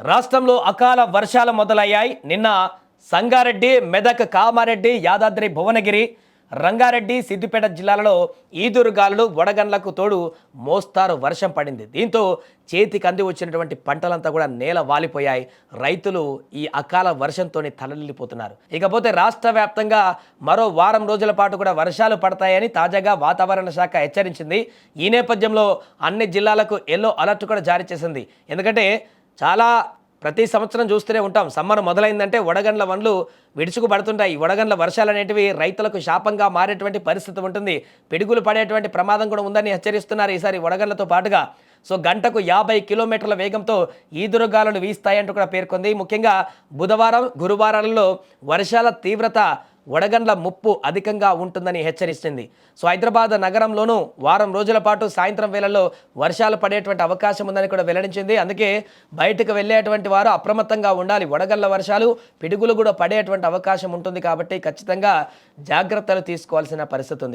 రాష్ట్రంలో అకాల వర్షాలు మొదలయ్యాయి. నిన్న సంగారెడ్డి, మెదక్, కామారెడ్డి, యాదాద్రి, భువనగిరి, రంగారెడ్డి, సిద్దిపేట జిల్లాలలో ఈదురుగాలులు, వడగండ్లకు తోడు మోస్తారు వర్షం పడింది. దీంతో చేతికి అంది వచ్చినటువంటి పంటలంతా కూడా నేల వాలిపోయాయి. రైతులు ఈ అకాల వర్షంతో తలనిల్లిపోతున్నారు. ఇకపోతే రాష్ట్ర వ్యాప్తంగా మరో వారం రోజుల పాటు కూడా వర్షాలు పడతాయని తాజాగా వాతావరణ శాఖ హెచ్చరించింది. ఈ నేపథ్యంలో అన్ని జిల్లాలకు ఎల్లో అలర్ట్ కూడా జారీ చేసింది. ఎందుకంటే ప్రతి సంవత్సరం చూస్తూనే ఉంటాం, సమ్మర్ మొదలైందంటే వడగండ్ల వన్లు విడుచుకుపడుతుంటాయి. వడగండ్ల వర్షాలు అనేటివి రైతులకు శాపంగా మారేటువంటి పరిస్థితి ఉంటుంది. పిడుగులు పడేటువంటి ప్రమాదం కూడా ఉందని హెచ్చరిస్తున్నారు ఈసారి వడగండ్లతో పాటుగా. గంటకు 50 కిలోమీటర్ల వేగంతో ఈదురుగాలులు వీస్తాయంటూ కూడా పేర్కొంది. ముఖ్యంగా బుధవారం, గురువారాలలో వర్షాల తీవ్రత, వడగండ్ల ముప్పు అధికంగా ఉంటుందని హెచ్చరిస్తుంది. హైదరాబాద్ నగరంలోనూ వారం రోజుల పాటు సాయంత్రం వేళల్లో వర్షాలు పడేటువంటి అవకాశం ఉందని కూడా వెల్లడించింది. అందుకే బయటకు వెళ్ళేటువంటి వారు అప్రమత్తంగా ఉండాలి. వడగండ్ల వర్షాలు, పిడుగులు కూడా పడేటువంటి అవకాశం ఉంటుంది కాబట్టి ఖచ్చితంగా జాగ్రత్తలు తీసుకోవాల్సిన పరిస్థితి ఉంది.